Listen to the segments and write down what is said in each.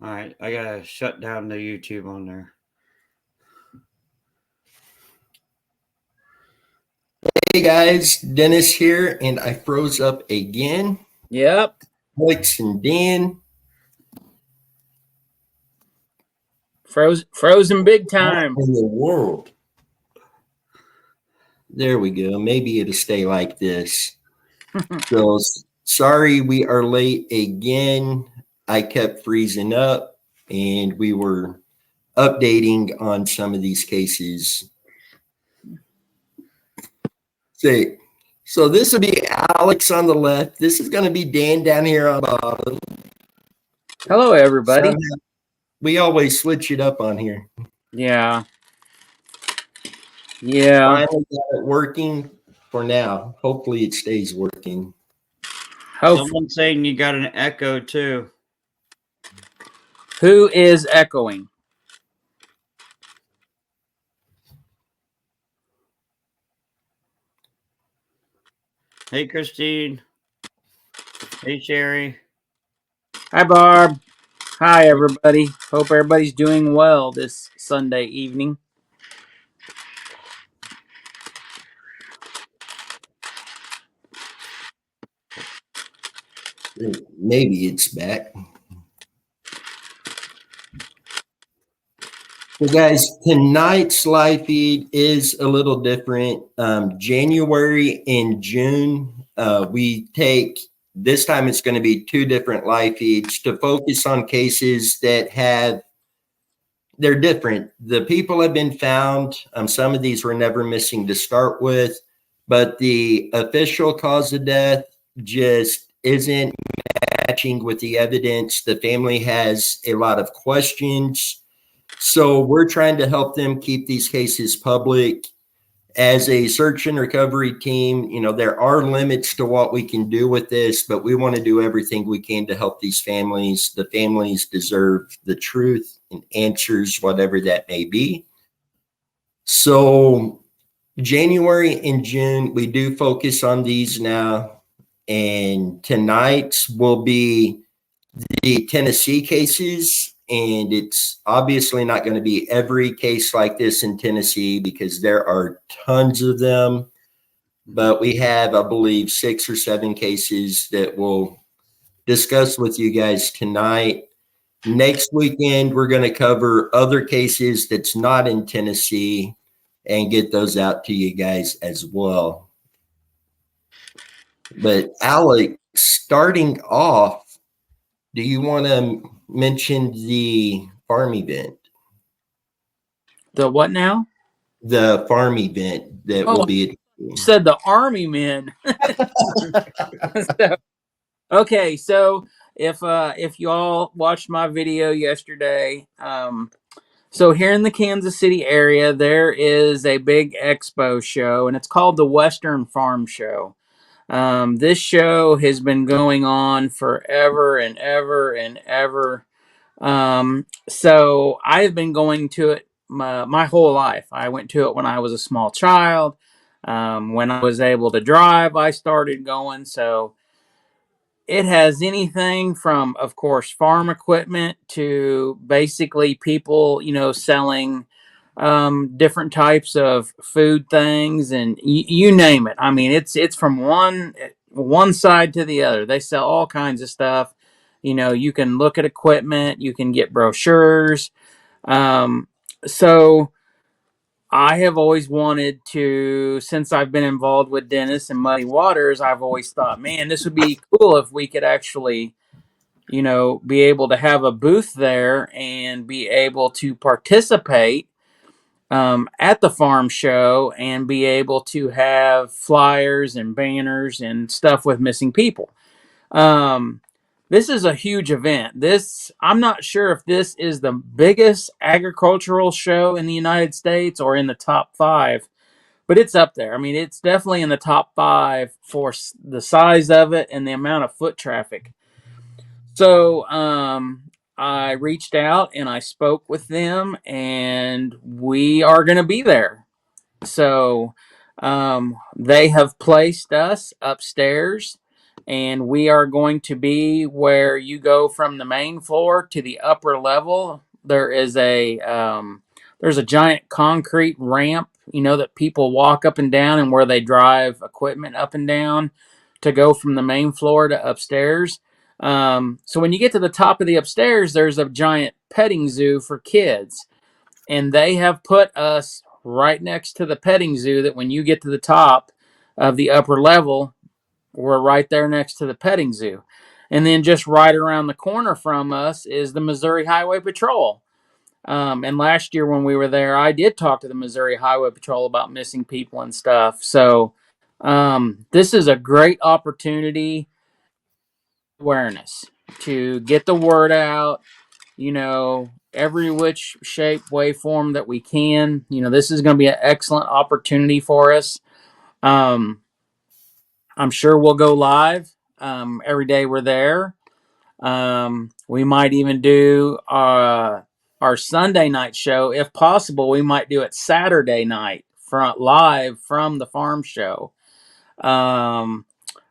All right, I gotta shut down the YouTube on there. Hey guys, Dennis here, and I froze up again. Yep. Alex and Dan. Frozen big What time. in the world? There we go. Maybe it'll stay like this. So sorry we are late again. I kept freezing up, and we were updating on some of these cases. Say, so this will be Alex on the left. This is going to be Dan down here on the bottom. Hello, everybody. Somehow, we always switch it up on here. Yeah. Finally got it working for now. Hopefully it stays working. Someone's saying you got an echo too. Who is echoing? Hey, Christine. Hey, Sherry. Hi, Barb. Hi, everybody. Hope everybody's doing well this Sunday evening. Maybe it's back. So guys, tonight's live feed is a little different. January and June, we take, this time it's going to be two different live feeds to focus on cases that have, they're different. The people have been found. Some of these were never missing to start with, but the official cause of death just isn't matching with the evidence. The family has a lot of questions. So we're trying to help them keep these cases public. As a search and recovery team, you know, there are limits to what we can do with this, but we want to do everything we can to help these families. The families deserve the truth and answers, whatever that may be. So January and June, we do focus on these now. And tonight will be the Tennessee cases. And it's obviously not going to be every case like this in Tennessee because there are tons of them. But we have, I believe, 6 or 7 cases that we'll discuss with you guys tonight. Next weekend, we're going to cover other cases that's not in Tennessee and get those out to you guys as well. But Alex, starting off, do you want to mention the farm event? The what now? The farm event that will be. You said the Army men. Okay, so if you all watched my video yesterday, so here in the Kansas City area, there is a big expo show, and it's called the Western Farm Show. This show has been going on forever and ever and ever. So I've been going to it my whole life. I went to it when I was a small child. When I was able to drive, I started going. So it has anything from, of course, farm equipment to basically people, selling different types of food things, and you name it. I mean, it's from one side to the other. They sell all kinds of stuff. You can look at equipment, you can get brochures. So I have always wanted to, since I've been involved with Dennis and Muddy Waters, I've always thought, man, this would be cool if we could actually, be able to have a booth there and be able to participate at the farm show and be able to have flyers and banners and stuff with missing people. This is a huge event. I'm not sure if this is the biggest agricultural show in the United States or in the top 5, but it's up there. I mean, it's definitely in the top 5 for the size of it and the amount of foot traffic. So, I reached out and I spoke with them, and we are going to be there. So, they have placed us upstairs, and we are going to be where you go from the main floor to the upper level. There's a giant concrete ramp, that people walk up and down, and where they drive equipment up and down to go from the main floor to upstairs. So when you get to the top of the upstairs, there's a giant petting zoo for kids, and they have put us right next to the petting zoo. That when you get to the top of the upper level, we're right there next to the petting zoo. And then just right around the corner from us is the Missouri Highway Patrol. And last year when we were there, I did talk to the Missouri Highway Patrol about missing people and stuff. So this is a great opportunity, awareness, to get the word out, every which shape, way, form that we can. This is going to be an excellent opportunity for us. I'm sure we'll go live every day we're there. We might even do our Sunday night show. If possible, we might do it Saturday night live from the farm show.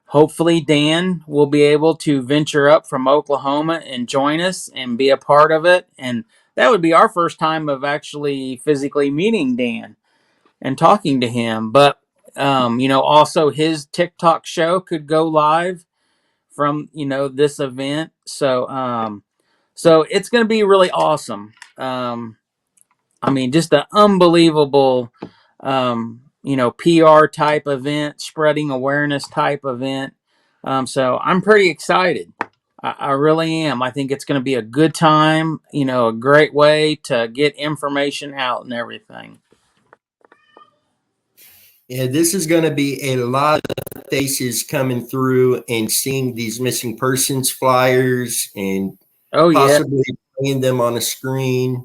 Hopefully Dan will be able to venture up from Oklahoma and join us and be a part of it. And that would be our first time of actually physically meeting Dan and talking to him. But, also his TikTok show could go live from, this event. So it's going to be really awesome. Just an unbelievable, PR type event, spreading awareness type event. So I'm pretty excited. I really am. I think it's going to be a good time, a great way to get information out and everything. Yeah, this is going to be a lot of faces coming through and seeing these missing persons flyers and possibly playing them on a screen,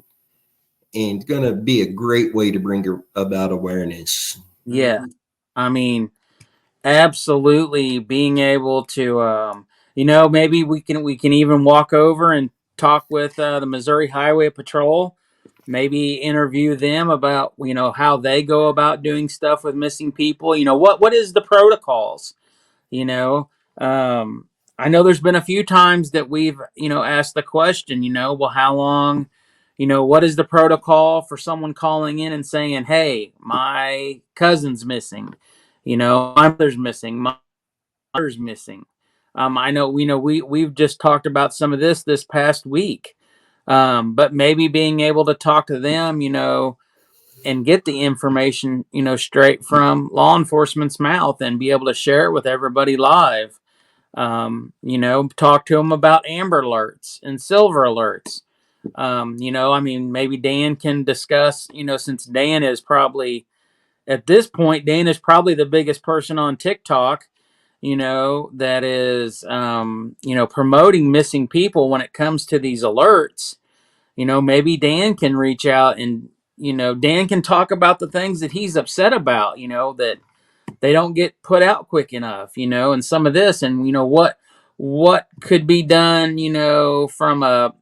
and going to be a great way to bring about awareness. Yeah. Absolutely, being able to, maybe we can even walk over and talk with the Missouri Highway Patrol, maybe interview them about, how they go about doing stuff with missing people. What is the protocols? I know there's been a few times that we've, asked the question, well, how long, what is the protocol for someone calling in and saying, hey, my cousin's missing, my mother's missing, my mother's missing. I know, we've just talked about some of this past week. But maybe being able to talk to them, and get the information, straight from law enforcement's mouth and be able to share it with everybody live. Talk to them about Amber Alerts and Silver Alerts. Maybe Dan can discuss, since Dan is probably, at this point, Dan is probably the biggest person on TikTok, that is, promoting missing people when it comes to these alerts. Maybe Dan can reach out and, Dan can talk about the things that he's upset about, that they don't get put out quick enough, and some of this, and, what could be done, from a,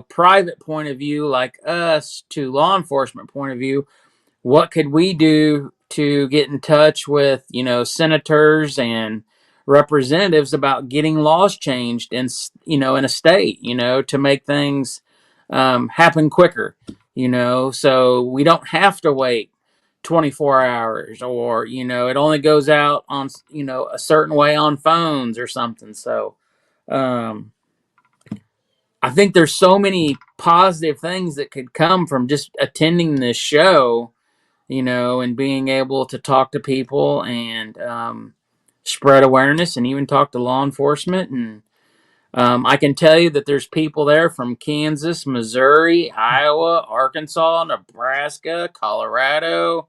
private point of view, like us, to law enforcement point of view. What could we do to get in touch with, senators and representatives about getting laws changed in, in a state, to make things happen quicker, so we don't have to wait 24 hours, or, it only goes out on, a certain way on phones or something. So, I think there's so many positive things that could come from just attending this show, and being able to talk to people and spread awareness and even talk to law enforcement. And I can tell you that there's people there from Kansas, Missouri, Iowa, Arkansas, Nebraska, Colorado,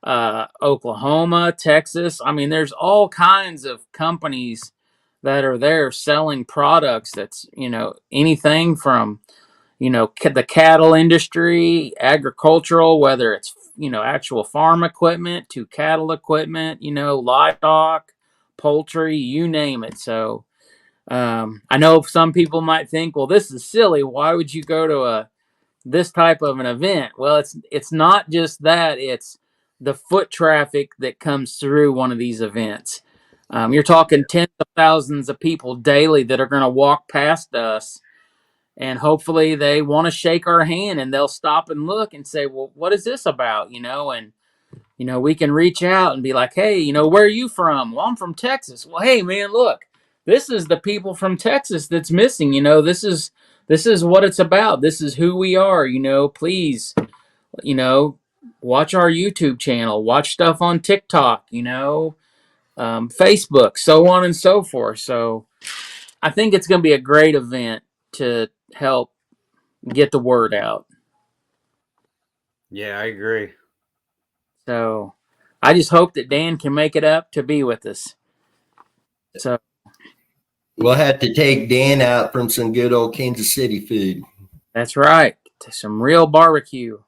Oklahoma, Texas. There's all kinds of companies that are there selling products that's, anything from, the cattle industry, agricultural, whether it's, actual farm equipment to cattle equipment, livestock, poultry, you name it. So I know some people might think, well, this is silly. Why would you go to this type of an event? Well, it's not just that, it's the foot traffic that comes through one of these events. You're talking tens of thousands of people daily that are going to walk past us, and hopefully they want to shake our hand and they'll stop and look and say, well, what is this about? And we can reach out and be like, hey, where are you from? Well, I'm from Texas. Well, hey, man, look, this is the people from Texas that's missing. This is what it's about. This is who we are. Please, watch our YouTube channel, watch stuff on TikTok, Facebook, so on and so forth. So I think it's going to be a great event to help get the word out. Yeah, I agree. So I just hope that Dan can make it up to be with us. So We'll have to take Dan out from some good old Kansas City food. that's right. Some real barbecue.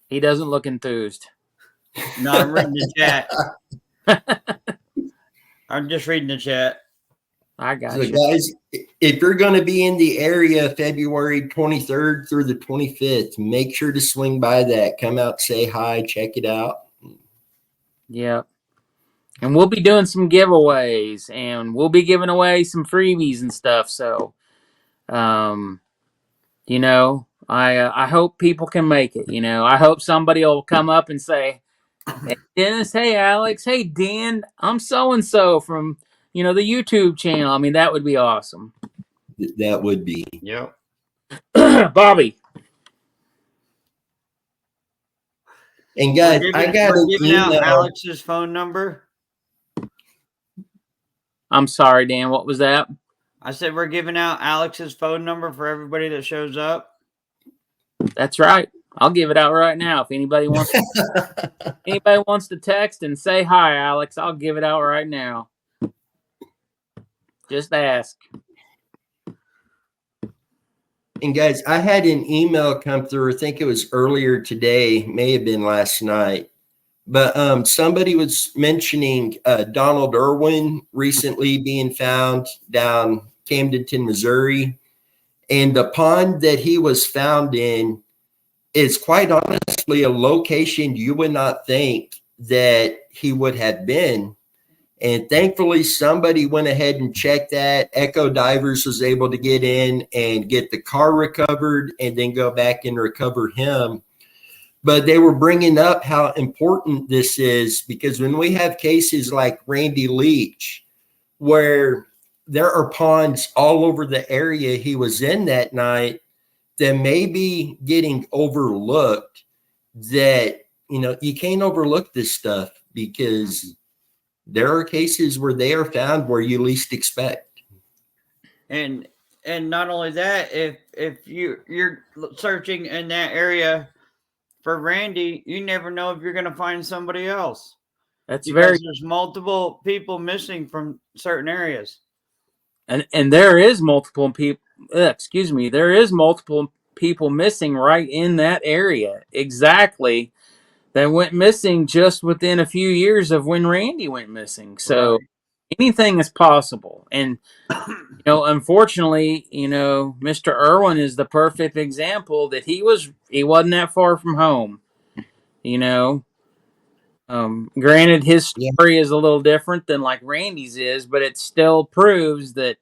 He doesn't look enthused. No, I'm reading the chat. I'm just reading the chat. I got So, you. guys, if you're going to be in the area February 23rd through the 25th, make sure to swing by that. Come out, say hi, check it out. Yeah. And we'll be doing some giveaways, and we'll be giving away some freebies and stuff. So, I hope people can make it. I hope somebody will come up and say, hey, Dennis, hey, Alex, hey, Dan, I'm so-and-so from, the YouTube channel. I mean, that would be awesome. That would be. Yep. Bobby. And guys, I got we're an giving out email. Alex's phone number. I'm sorry, Dan. What was that? I said we're giving out Alex's phone number for everybody that shows up. That's right. I'll give it out right now. If anybody wants to text and say hi, Alex, I'll give it out right now. Just ask. And guys, I had an email come through. I think it was earlier today, may have been last night. But somebody was mentioning Donald Irwin recently being found down Camdenton, Missouri. And the pond that he was found in is quite honestly a location you would not think that he would have been. And thankfully, somebody went ahead and checked that. Echo Divers was able to get in and get the car recovered and then go back and recover him. But they were bringing up how important this is, because when we have cases like Randy Leach, where there are ponds all over the area he was in that night that may be getting overlooked, that, you can't overlook this stuff, because there are cases where they are found where you least expect. And not only that, if you're searching in that area for Randy, you never know if you're going to find somebody else. That's because there's multiple people missing from certain areas. And there is multiple people. There is multiple people missing right in that area. Exactly. That went missing just within a few years of when Randy went missing. So anything is possible. And, unfortunately, Mr. Irwin is the perfect example that he wasn't that far from home. Granted, his story is a little different than like Randy's is, but it still proves that,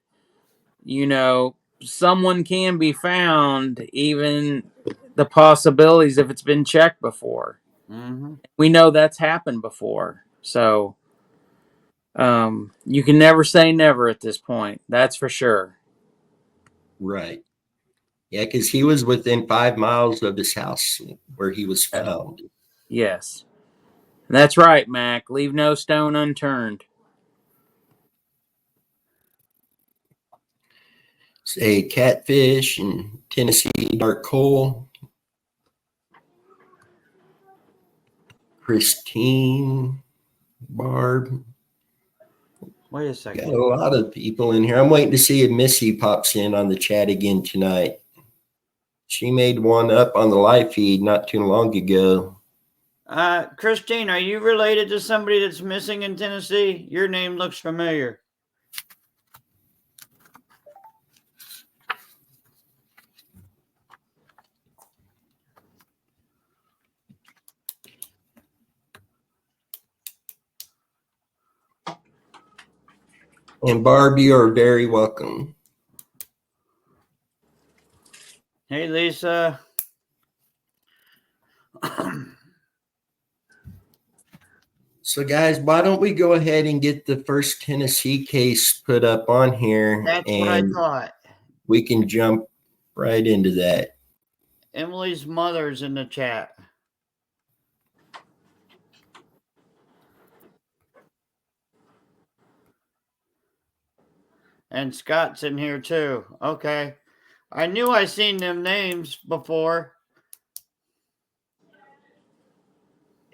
someone can be found, even the possibilities if it's been checked before. Mm-hmm. We know that's happened before. So you can never say never at this point. That's for sure. Right. Yeah, because he was within 5 miles of his house where he was found. Yes. That's right, Mac. Leave no stone unturned. Say Catfish and Tennessee Dark Coal. Christine, Barb. Wait a second. Got a lot of people in here. I'm waiting to see if Missy pops in on the chat again tonight. She made one up on the live feed not too long ago. Christine, are you related to somebody that's missing in Tennessee? Your name looks familiar. And Barb, you are very welcome. Hey, Lisa. So, guys, why don't we go ahead and get the first Tennessee case put up on here, That's what I and thought. we can jump right into that. Emily's mother's in the chat. And Scott's in here too. Okay. I knew I seen them names before.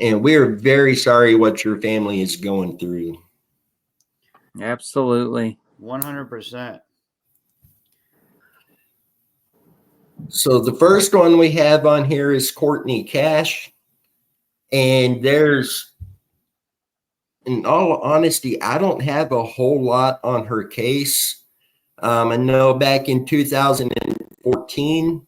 And we are very sorry what your family is going through. Absolutely. 100%. So the first one we have on here is Courtney Cash. And there's, in all honesty, I don't have a whole lot on her case. I know back in 2014,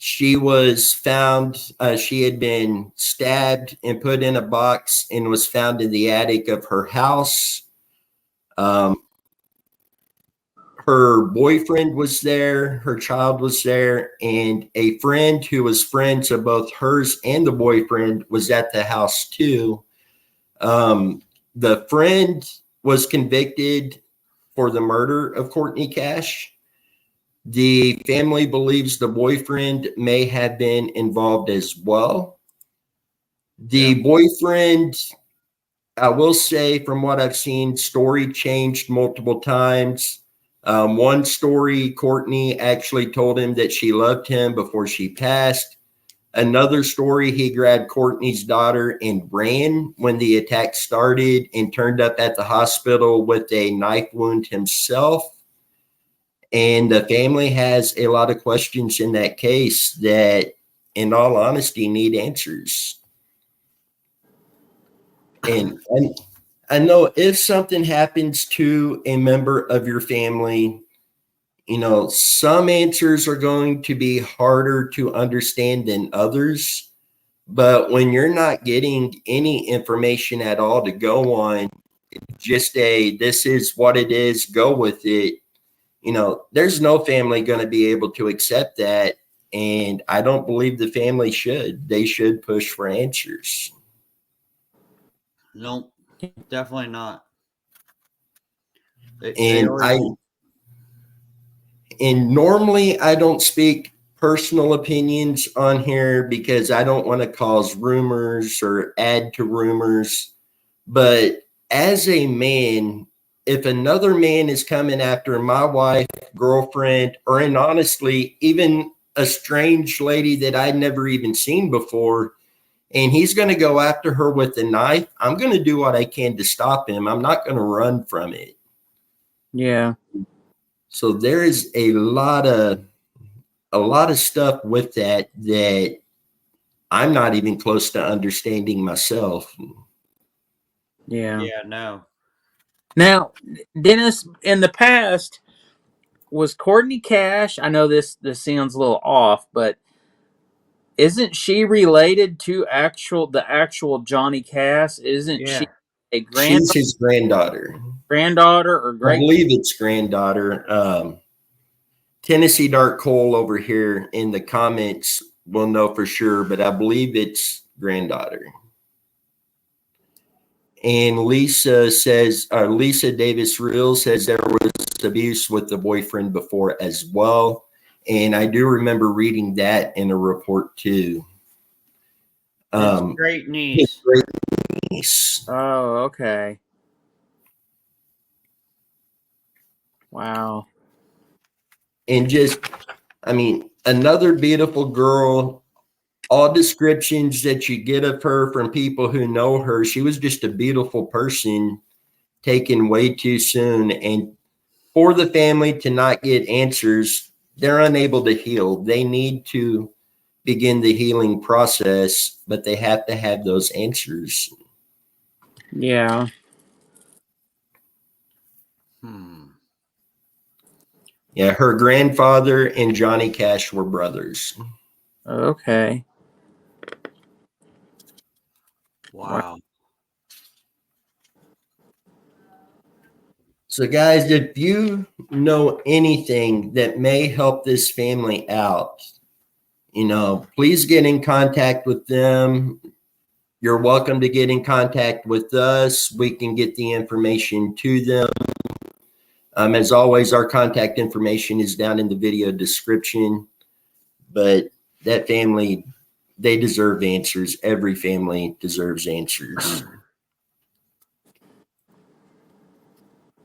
she was found, she had been stabbed and put in a box and was found in the attic of her house. Her boyfriend was there, her child was there, and a friend who was friends of both hers and the boyfriend was at the house too. The friend was convicted for the murder of Courtney Cash. The family believes the boyfriend may have been involved as well. The boyfriend, I will say, from what I've seen, story changed multiple times. One story, Courtney actually told him that she loved him before she passed. Another story, he grabbed Courtney's daughter and ran when the attack started and turned up at the hospital with a knife wound himself. And the family has a lot of questions in that case that, in all honesty, need answers. And I know if something happens to a member of your family, you know, some answers are going to be harder to understand than others. But when you're not getting any information at all to go on, just this is what it is, go with it. You know, there's no family going to be able to accept that. And I don't believe the family should. They should push for answers. Nope. Definitely not. And normally I don't speak personal opinions on here because I don't want to cause rumors or add to rumors. But as a man, if another man is coming after my wife, girlfriend, or and honestly, even a strange lady that I'd never even seen before, and he's going to go after her with a knife, I'm going to do what I can to stop him. I'm not going to run from it. Yeah. So there is a lot of stuff with that I'm not even close to understanding myself. Yeah. Yeah, no. Now, Dennis, in the past, was Courtney Cash? I know this sounds a little off, but isn't she related to the actual Johnny Cash? Isn't she a She's his granddaughter. Granddaughter or I great? believe it's granddaughter. Tennessee Dark Cole over here in the comments will know for sure, but I believe it's granddaughter. And Lisa Davis Real says there was abuse with the boyfriend before as well. And I do remember reading that in a report too. His great niece. His great niece. Oh, okay. Wow. And just, I mean, another beautiful girl. All descriptions that you get of her from people who know her, she was just a beautiful person taken way too soon. And for the family to not get answers, they're unable to heal. They need to begin the healing process, but they have to have those answers. Yeah. Yeah, her grandfather and Johnny Cash were brothers. Okay. Wow. So, guys, if you know anything that may help this family out, please get in contact with them. You're welcome to get in contact with us. We can get the information to them. As always, our contact information is down in the video description. But that family, they deserve answers. Every family deserves answers.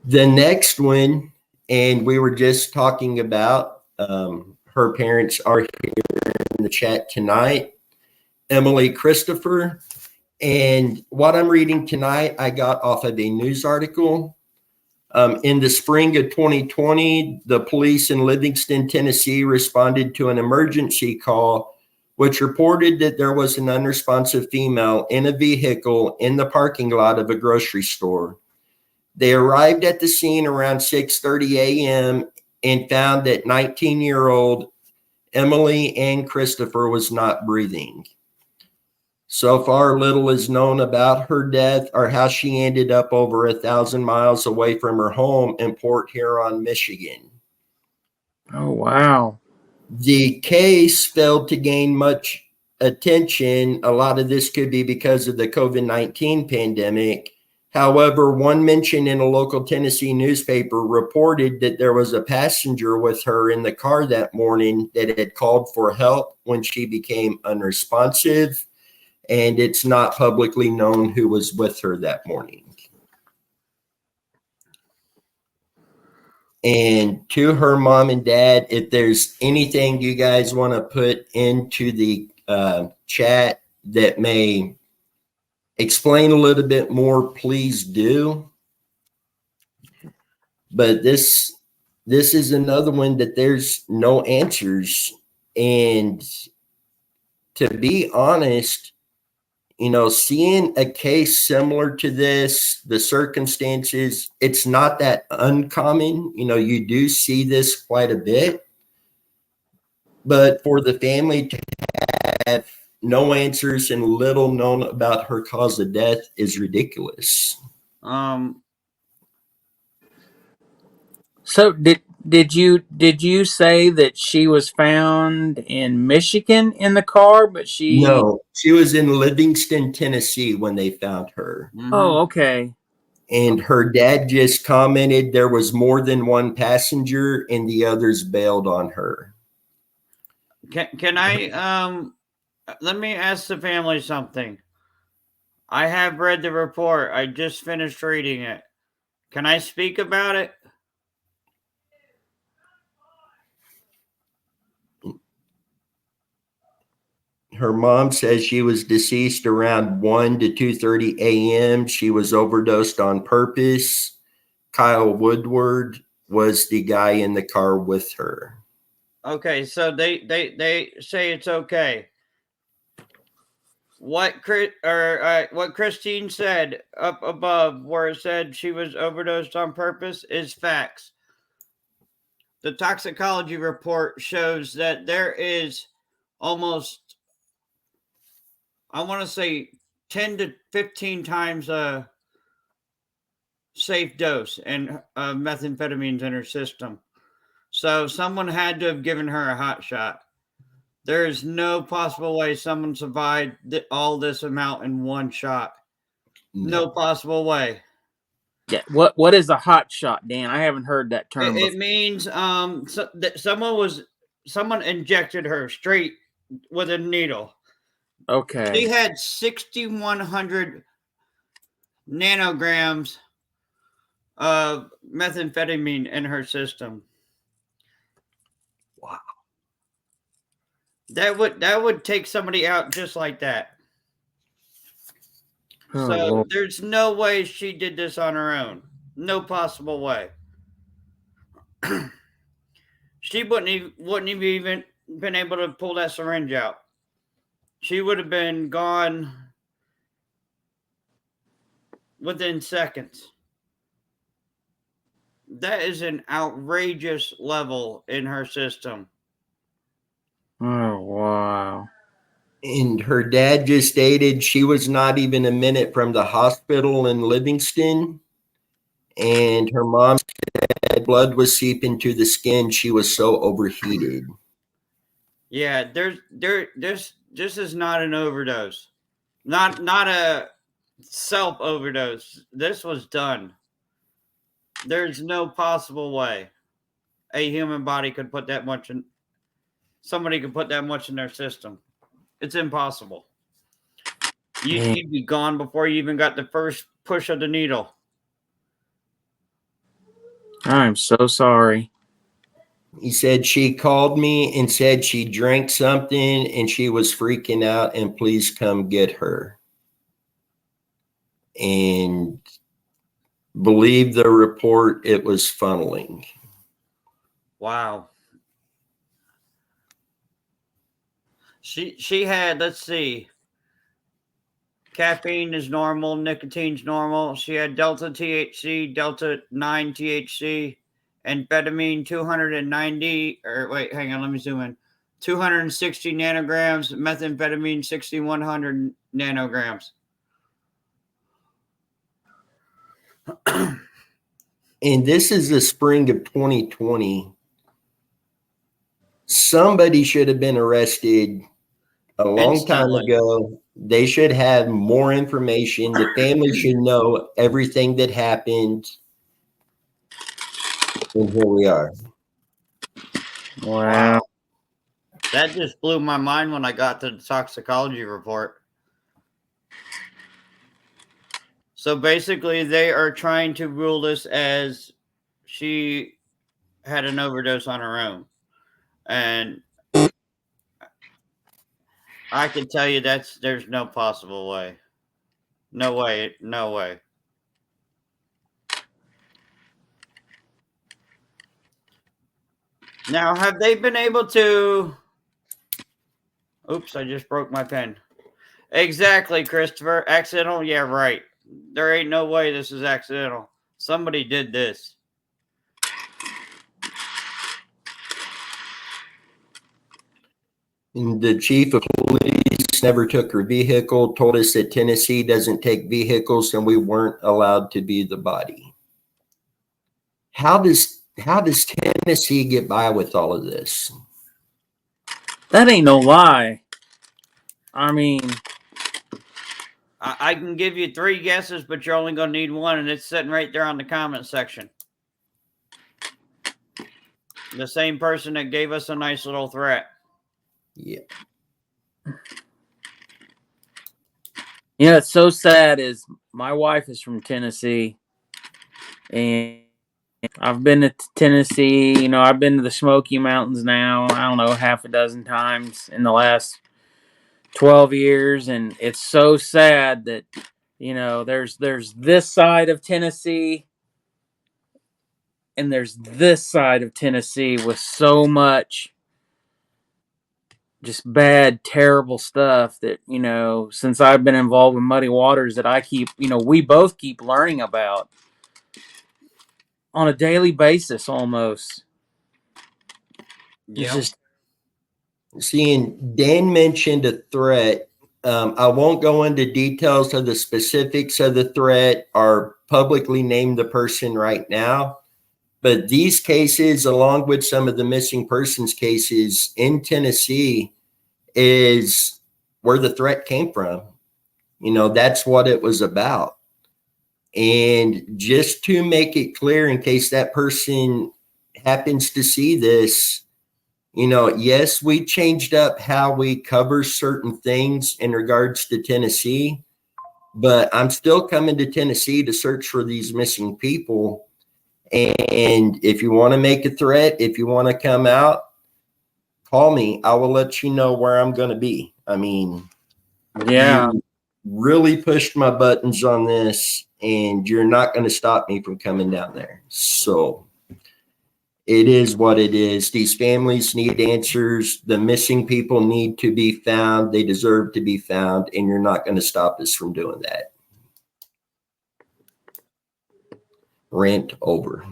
The next one, and we were just talking about, her parents are here in the chat tonight, Emily Christopher. And what I'm reading tonight, I got off of a news article. In the spring of 2020, the police in Livingston, Tennessee responded to an emergency call, which reported that there was an unresponsive female in a vehicle in the parking lot of a grocery store. They arrived at the scene around 6:30 a.m. and found that 19-year-old Emily Ann Christopher was not breathing. So far, little is known about her death or how she ended up over 1,000 miles away from her home in Port Huron, Michigan. Oh, wow. The case failed to gain much attention. A lot of this could be because of the COVID-19 pandemic. However, one mention in a local Tennessee newspaper reported that there was a passenger with her in the car that morning that had called for help when she became unresponsive, and it's not publicly known who was with her that morning. And to her mom and dad, if there's anything you guys want to put into the chat that may explain a little bit more, please do. But this is another one that there's no answers. And to be honest, seeing a case similar to this, the circumstances, it's not that uncommon. You do see this quite a bit. But for the family to have no answers and little known about her cause of death is ridiculous. So did you say that she was found in Michigan in the car, but she? No, she was in Livingston, Tennessee when they found her. Oh, okay. And her dad just commented there was more than one passenger and the others bailed on her. Can I let me ask the family something. I have read the report. I just finished reading it. Can I speak about it? Her mom says she was deceased around 1 to 2:30 a.m. She was overdosed on purpose. Kyle Woodward was the guy in the car with her. Okay, so they say it's okay. What Christine said up above, where it said she was overdosed on purpose, is facts. The toxicology report shows that there is almost, I want to say, 10 to 15 times a safe dose and methamphetamines in her system. So someone had to have given her a hot shot. There is no possible way someone survived all this amount in one shot. No possible way. Yeah. What is a hot shot, Dan? I haven't heard that term. It means that someone injected her straight with a needle. Okay. She had 6,100 nanograms of methamphetamine in her system. Wow. That would take somebody out just like that. Oh, So Lord. there's no way she did this on her own. No possible way. She wouldn't have even been able to pull that syringe out. She would have been gone within seconds. That is an outrageous level in her system. Oh, wow. And her dad just stated she was not even a minute from the hospital in Livingston. and her mom said blood was seeping to the skin. She was so overheated. Yeah, this is not an overdose. Not a self overdose. This was done. There's no possible way a human body could put that much in somebody could put that much in their system. It's impossible. Man, You'd be gone before you even got the first push of the needle. I'm so sorry. He said she called me and said she drank something and she was freaking out and please come get her. And believe the report, it was funneling. Wow. She had, let's see, caffeine is normal, nicotine's normal. She had delta THC, delta 9 THC, amphetamine 290, or wait, hang on, let me zoom in. 260 nanograms, methamphetamine 6100 nanograms. And this is the spring of 2020. Somebody should have been arrested a long time Instantly. ago. They should have more information. The family should know everything that happened. And here we are. Wow. That just blew my mind when I got to the toxicology report. So basically, they are trying to rule this as she had an overdose on her own. And I can tell you there's no possible way. No way. No way. Now, have they been able to? Oops, I just broke my pen. Exactly, Christopher. Accidental? Yeah, right. There ain't no way this is accidental. Somebody did this. And the chief of police never took her vehicle, told us that Tennessee doesn't take vehicles and we weren't allowed to be the body. How does Tennessee get by with all of this? That ain't no lie. I mean, I can give you 3 guesses, but you're only going to need one, and it's sitting right there on the comment section. The same person that gave us a nice little threat. Yeah. you know, it's so sad is my wife is from Tennessee, and I've been to Tennessee. You know, I've been to the Smoky Mountains now, I don't know, half a dozen times in the last 12 years. And it's so sad that, you know, there's this side of Tennessee and there's this side of Tennessee with so much just bad, terrible stuff that, you know, since I've been involved with Muddy Waters, that I keep, you know, we both keep learning about on a daily basis almost. It's just, Seeing Dan mentioned a threat. I won't go into details of the specifics of the threat or publicly name the person right now. But these cases, along with some of the missing persons cases in Tennessee, is where the threat came from. You know, that's what it was about. And just to make it clear, in case that person happens to see this, you know, yes, we changed up how we cover certain things in regards to Tennessee, but I'm still coming to Tennessee to search for these missing people. And if you want to make a threat, if you want to come out, call me. I will let you know where I'm going to be. I mean, yeah. you really pushed my buttons on this, and you're not going to stop me from coming down there. So it is what it is. These families need answers. The missing people need to be found. They deserve to be found, and you're not going to stop us from doing that. Rant over.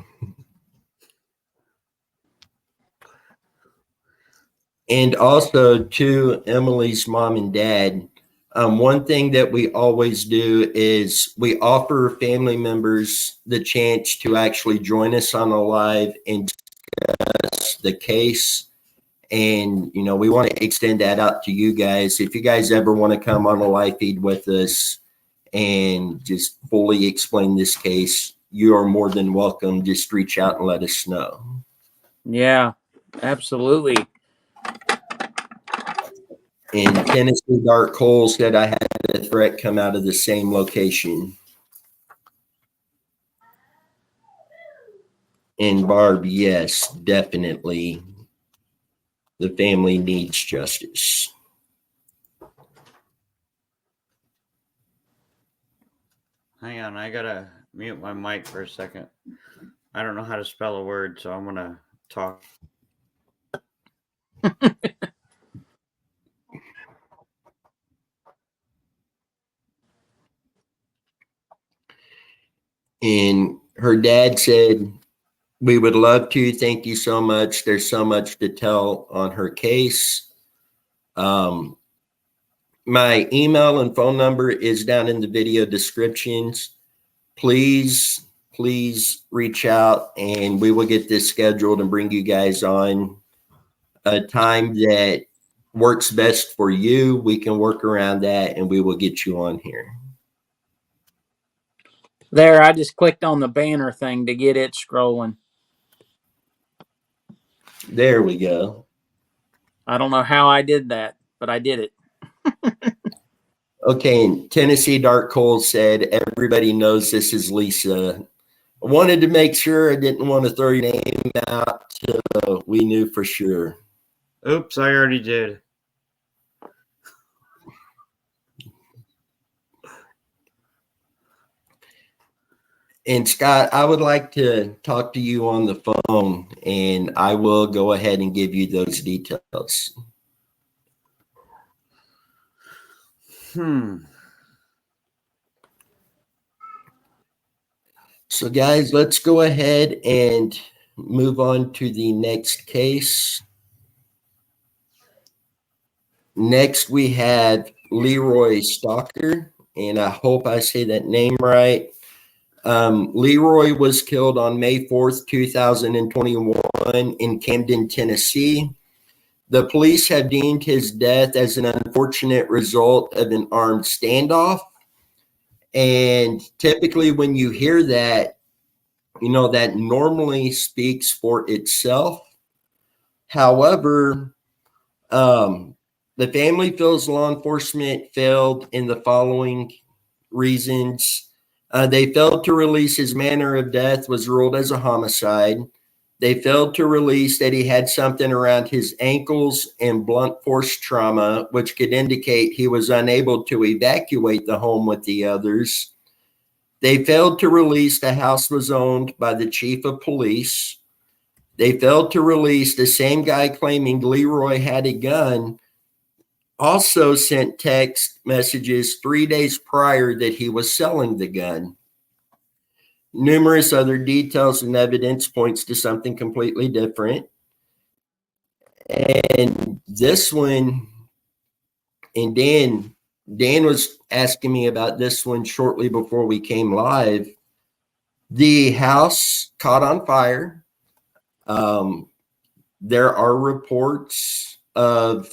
And also to Emily's mom and dad, One thing that we always do is we offer family members the chance to actually join us on a live and discuss the case. And, you know, we want to extend that out to you guys. If you guys ever want to come on a live feed with us and just fully explain this case, you are more than welcome. Just reach out and let us know. Yeah, absolutely. And Tennessee Dark Hole said I had a threat come out of the same location. And Barb, yes, definitely. The family needs justice. Hang on, I gotta mute my mic for a second. I don't know how to spell a word, so I'm gonna talk. And her dad said, we would love to. Thank you so much. There's so much to tell on her case. My email and phone number is down in the video descriptions. Please reach out and we will get this scheduled and bring you guys on a time that works best for you. We can work around that and we will get you on here. There, I just clicked on the banner thing to get it scrolling. There we go. I don't know how I did that, but I did it. Okay, and Tennessee Dark Coal said, everybody knows this is Lisa. I wanted to make sure I didn't want to throw your name out so we knew for sure. Oops, I already did. And Scott, I would like to talk to you on the phone and I will go ahead and give you those details. So guys, let's go ahead and move on to the next case. Next, we have Leroy Stalker, and I hope I say that name right. Leroy was killed on May 4th, 2021 in Camden, Tennessee. The police have deemed his death as an unfortunate result of an armed standoff. And typically when you hear that, you know, that normally speaks for itself. However, the family feels law enforcement failed in the following reasons. They failed to release his manner of death was ruled as a homicide. They failed to release that he had something around his ankles and blunt force trauma, which could indicate he was unable to evacuate the home with the others. They failed to release the house was owned by the chief of police. They failed to release the same guy claiming Leroy had a gun also sent text messages 3 days prior that he was selling the gun. Numerous other details and evidence points to something completely different. And this one, and Dan was asking me about this one shortly before we came live. The house caught on fire. There are reports of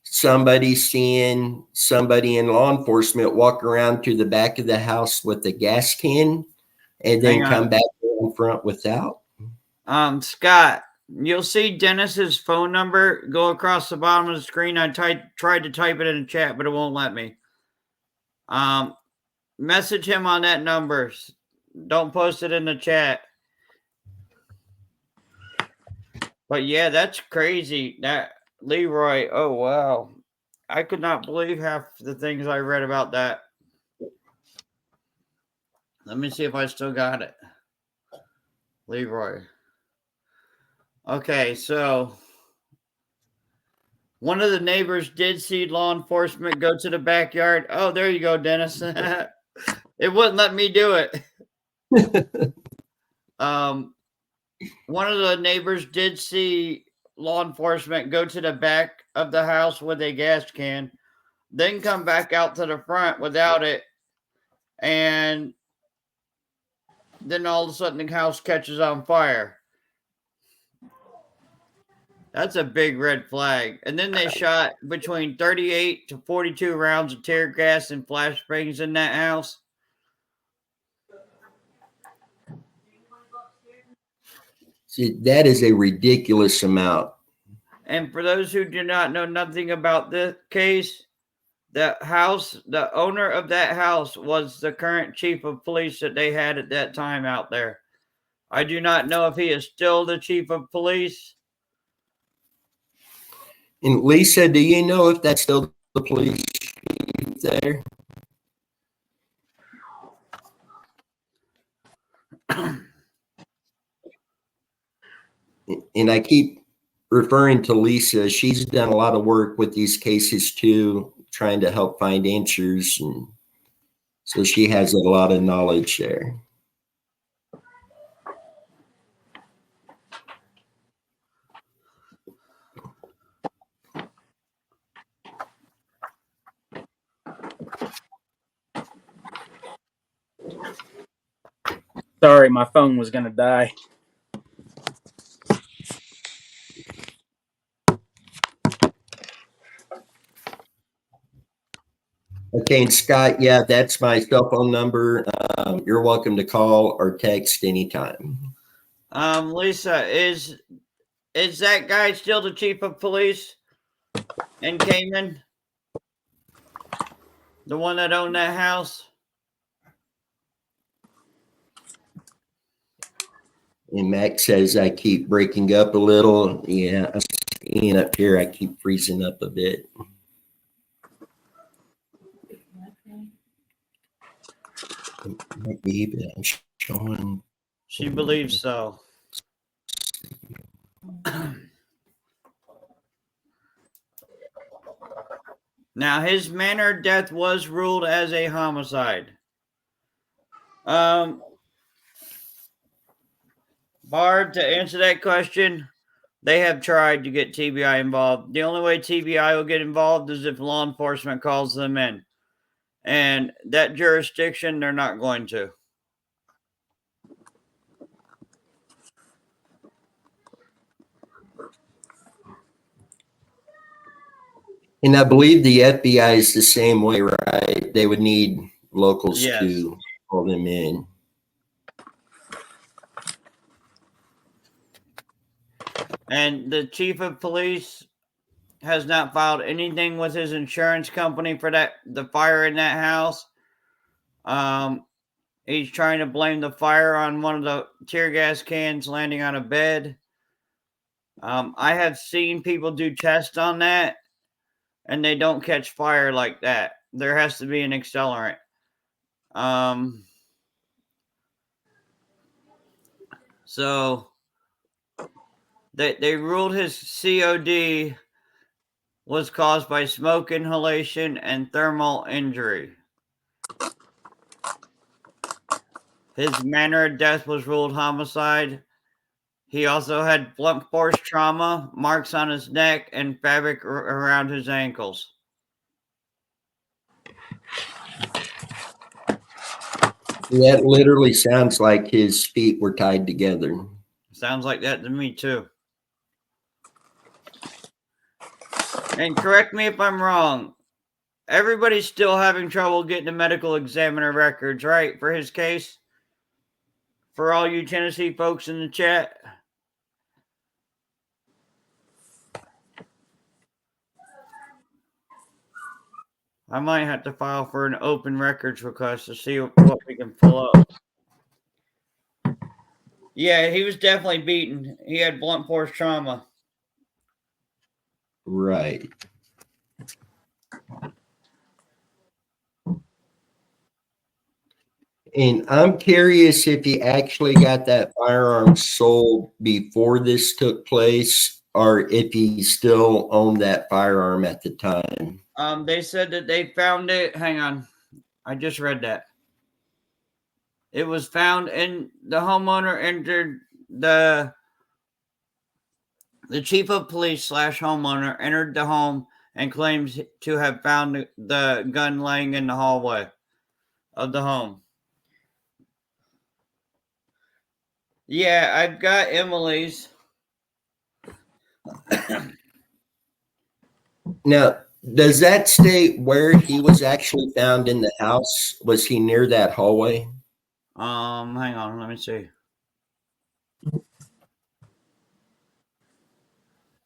somebody seeing somebody in law enforcement walk around to the back of the house with a gas can and then come back in front without. Scott, you'll see Dennis's phone number go across the bottom of the screen. I tried to type it in the chat, but it won't let me. Message him on that number. Don't post it in the chat. But yeah, that's crazy. That Leroy, oh wow. I could not believe half the things I read about that. Let me see if I still got it. Leroy. Okay, so one of the neighbors did see law enforcement go to the backyard. Oh, there you go, Dennis. It wouldn't let me do it. One of the neighbors did see law enforcement go to the back of the house with a gas can. then come back out to the front without it, and then all of a sudden the house catches on fire. That's a big red flag. And then they shot between 38 to 42 rounds of tear gas and flashbangs in that house. See, that is a ridiculous amount. And for those who do not know nothing about this case, the owner of that house was the current chief of police that they had at that time out there. I do not know if he is still the chief of police. And Lisa, do you know if that's still the police chief there? And I keep referring to Lisa. She's done a lot of work with these cases too, trying to help find answers. And so she has a lot of knowledge there. Sorry, my phone was going to die. Okay, and Scott, yeah, that's my cell phone number. You're welcome to call or text anytime. Lisa, is that guy still the chief of police in Cayman? The one that owned that house? And Max says I keep breaking up a little. Yeah, and up here I keep freezing up a bit. Maybe I'm showing. She believes so. Now, his manner of death was ruled as a homicide. Barb, to answer that question, they have tried to get TBI involved. The only way TBI will get involved is if law enforcement calls them in. And that jurisdiction, they're not going to. And I believe the FBI is the same way, right? They would need locals to call them in. And the chief of police has not filed anything with his insurance company for the fire in that house. He's trying to blame the fire on one of the tear gas cans landing on a bed. I have seen people do tests on that, and they don't catch fire like that. There has to be an accelerant. So they ruled his COD was caused by smoke inhalation and thermal injury. His manner of death was ruled homicide. He also had blunt force trauma, marks on his neck, and fabric around his ankles. That literally sounds like his feet were tied together. Sounds like that to me, too. And correct me if I'm wrong. Everybody's still having trouble getting the medical examiner records, right, for his case? For all you Tennessee folks in the chat? I might have to file for an open records request to see what we can pull up. Yeah, he was definitely beaten. He had blunt force trauma. Right. And I'm curious if he actually got that firearm sold before this took place, or if he still owned that firearm at the time. They said that they found it. Hang on. I just read that. It was found in the homeowner entered the chief of police / homeowner entered the home and claims to have found the gun laying in the hallway of the home. Yeah, I've got Emily's. Now, does that state where he was actually found in the house? Was he near that hallway? Hang on, let me see.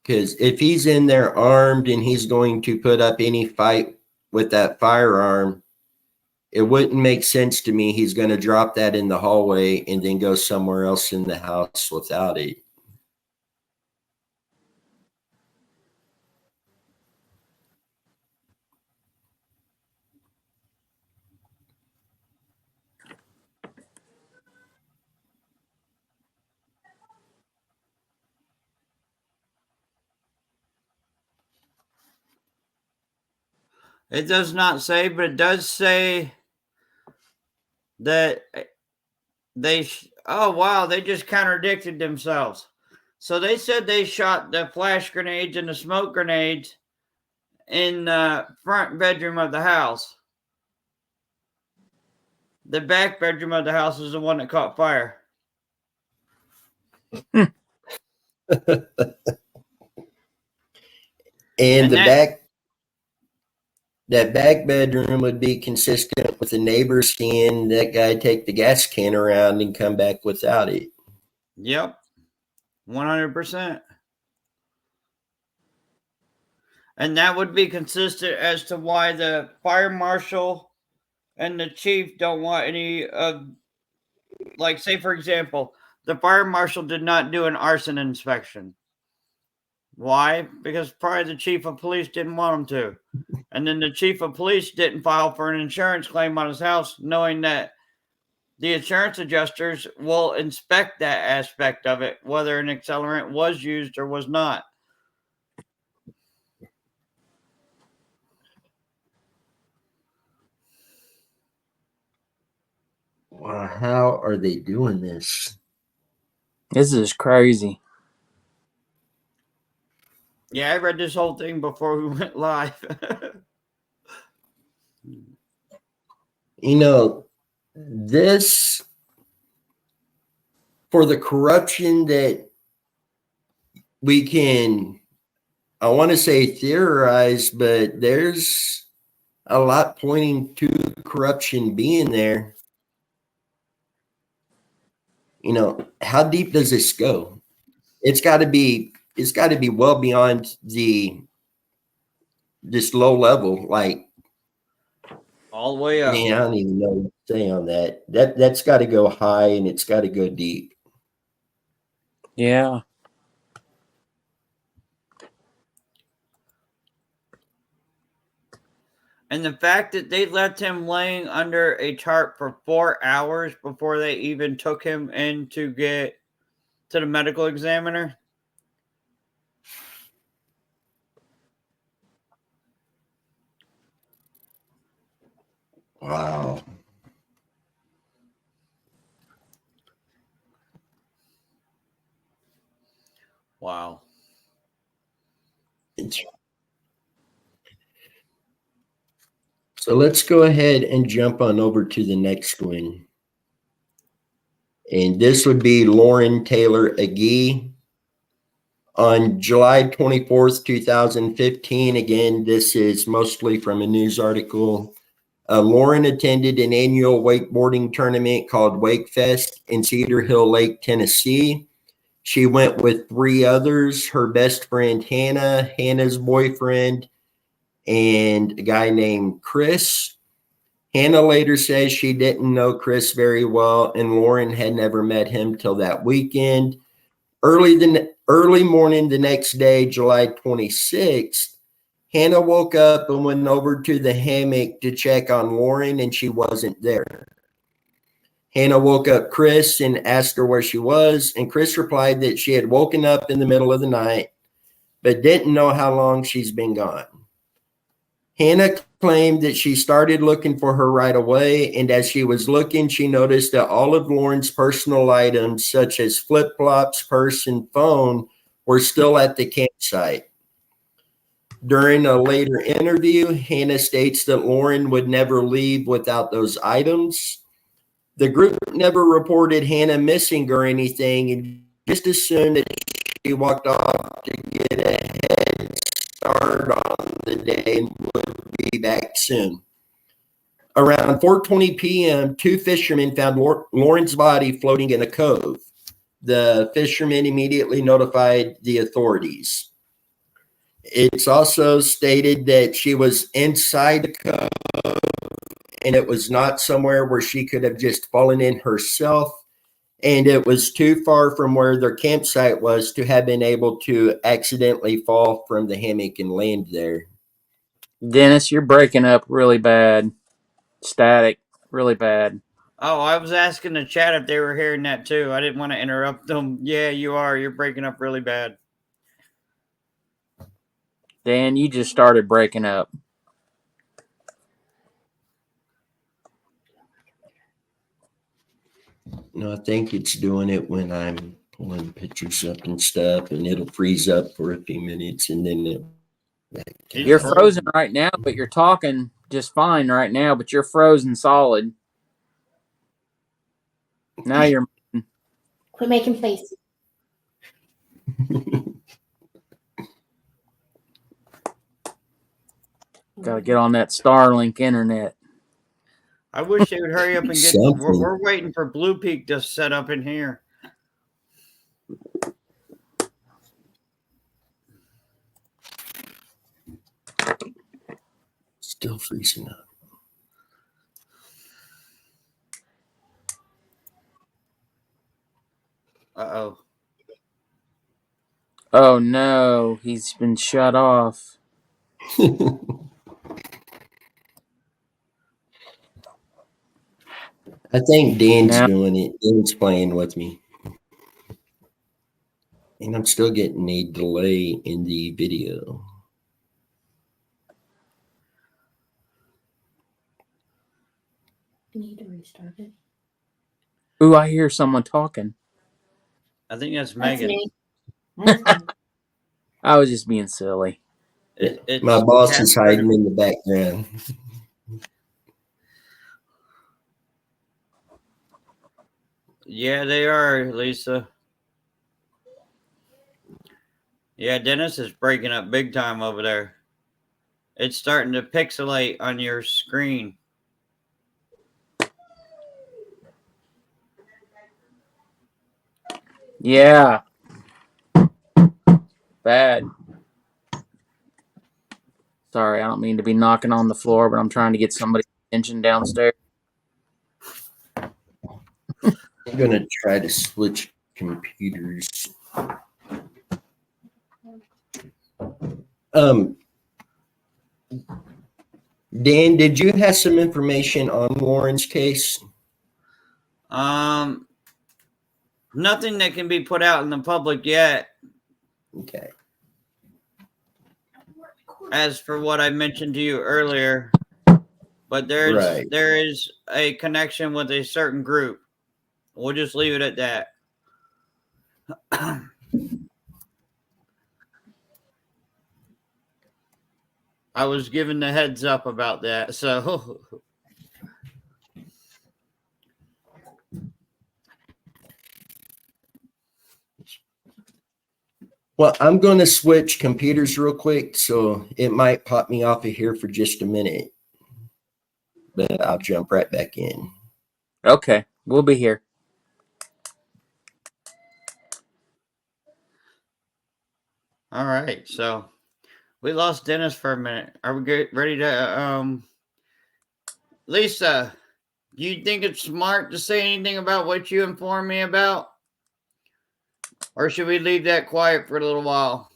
Because if he's in there armed and he's going to put up any fight with that firearm, it wouldn't make sense to me. He's going to drop that in the hallway and then go somewhere else in the house without it. It does not say, but it does say that oh wow, they just contradicted themselves. So they said they shot the flash grenades and the smoke grenades in the front bedroom of the house. The back bedroom of the house is the one that caught fire. And that back bedroom would be consistent with the neighbor seeing that guy take the gas can around and come back without it. Yep. 100%. And that would be consistent as to why the fire marshal and the chief don't want any of, like, say, for example, the fire marshal did not do an arson inspection. Why? Because probably the chief of police didn't want him to. And then the chief of police didn't file for an insurance claim on his house, knowing that the insurance adjusters will inspect that aspect of it, whether an accelerant was used or was not. Wow, how are they doing this? This is crazy. Yeah, I read this whole thing before we went live. You know, this, for the corruption that we can, I want to say theorize, but there's a lot pointing to corruption being there. You know, how deep does this go? It's got to be well beyond this low level. Like, all the way up. man, I don't even know what to say on that. That's got to go high and it's got to go deep. Yeah. And the fact that they left him laying under a tarp for 4 hours before they even took him in to get to the medical examiner. Wow. Wow. So let's go ahead and jump on over to the next one. And this would be Lauren Taylor Agee. On July 24th, 2015, again, this is mostly from a news article. Lauren attended an annual wakeboarding tournament called WakeFest in Cedar Hill Lake, Tennessee. She went with 3 others, her best friend Hannah, Hannah's boyfriend, and a guy named Chris. Hannah later says she didn't know Chris very well, and Lauren had never met him till that weekend. Early morning the next day, July 26th, Hannah woke up and went over to the hammock to check on Lauren, and she wasn't there. Hannah woke up Chris and asked her where she was, and Chris replied that she had woken up in the middle of the night, but didn't know how long she's been gone. Hannah claimed that she started looking for her right away, and as she was looking, she noticed that all of Lauren's personal items, such as flip-flops, purse, and phone, were still at the campsite. During a later interview, Hannah states that Lauren would never leave without those items. The group never reported Hannah missing or anything and just assumed that she walked off to get a head start on the day and would be back soon. Around 4:20 p.m., two fishermen found Lauren's body floating in a cove. The fishermen immediately notified the authorities. It's also stated that she was inside the cove and it was not somewhere where she could have just fallen in herself. And it was too far from where their campsite was to have been able to accidentally fall from the hammock and land there. Dennis, you're breaking up really bad. Static, really bad. Oh, I was asking the chat if they were hearing that too. I didn't want to interrupt them. Yeah, you are. You're breaking up really bad. Dan, you just started breaking up. No, I think it's doing it when I'm pulling pictures up and stuff, and it'll freeze up for a few minutes, and then it. You're frozen right now, but you're talking just fine right now, but you're frozen solid. Now you're. Quit making faces. Got to get on that Starlink internet. I wish they would hurry up and get. We're waiting for Blue Peak to set up in here. Still freezing up. Uh-oh. Oh no, he's been shut off. I think Dan's doing it. Dan's playing with me. And I'm still getting a delay in the video. You need to restart it. Ooh, I hear someone talking. I think that's Megan. Me. That's me. I was just being silly. My boss is hiding in the background. Yeah, they are, Lisa. Yeah, Dennis is breaking up big time over there. It's starting to pixelate on your screen. Yeah. Bad. Sorry, I don't mean to be knocking on the floor, but I'm trying to get somebody's attention downstairs. I'm going to try to switch computers. Dan, did you have some information on Lauren's case? Nothing that can be put out in the public yet. Okay. As for what I mentioned to you earlier, but there is a connection with a certain group. We'll just leave it at that. I was given the heads up about that, so. Well, I'm going to switch computers real quick, so it might pop me off of here for just a minute. But I'll jump right back in. Okay, we'll be here. All right, so we lost Dennis for a minute. Are we ready to Lisa, do you think it's smart to say anything about what you informed me about? Or should we leave that quiet for a little while?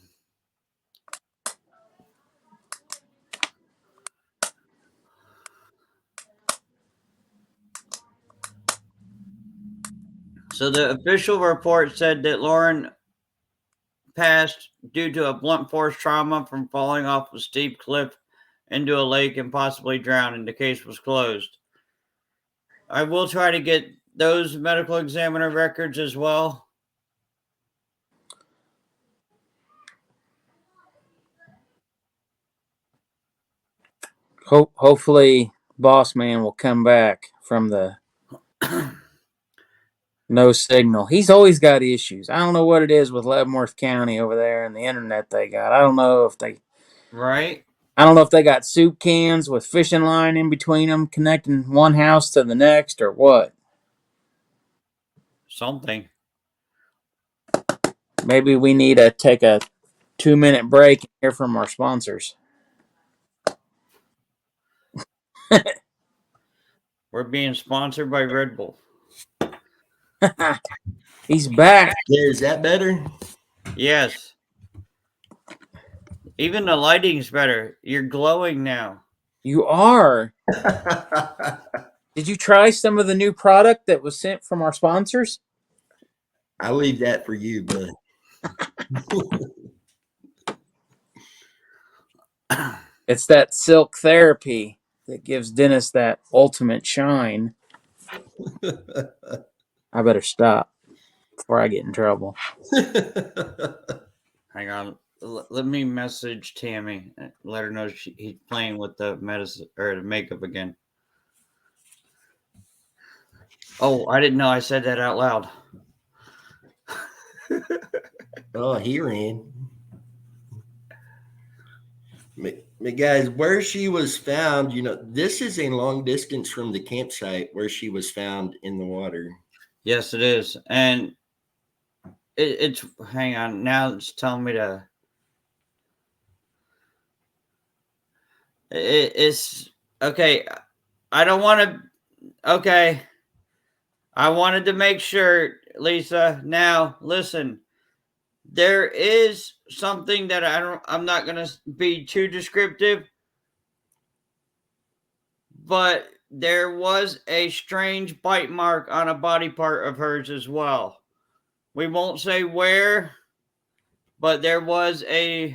So the official report said that Lauren passed due to a blunt force trauma from falling off a steep cliff into a lake and possibly drowning. The case was closed. I will try to get those medical examiner records as well. Hopefully, Boss Man will come back from the no signal. He's always got issues. I don't know what it is with Leavenworth County over there and the internet they got. I don't know if they Right? got soup cans with fishing line in between them connecting one house to the next or what. Something. Maybe we need to take a 2-minute break and hear from our sponsors. We're being sponsored by Red Bull. He's back. Yeah, is that better? Yes. Even the lighting's better. You're glowing now. You are. Did you try some of the new product that was sent from our sponsors? I'll leave that for you, bud. It's that silk therapy that gives Dennis that ultimate shine. I better stop before I get in trouble. Hang on. Let me message Tammy. Let her know he's playing with the medicine or the makeup again. Oh, I didn't know I said that out loud. Oh, he ran. But guys, where she was found, this is a long distance from the campsite where she was found in the water. Yes, it is. And it's hang on. Now it's telling me to. It's okay. I don't want to. Okay. I wanted to make sure, Lisa. Now, listen. There is something that I'm not going to be too descriptive, but there was a strange bite mark on a body part of hers as well. We won't say where, but there was a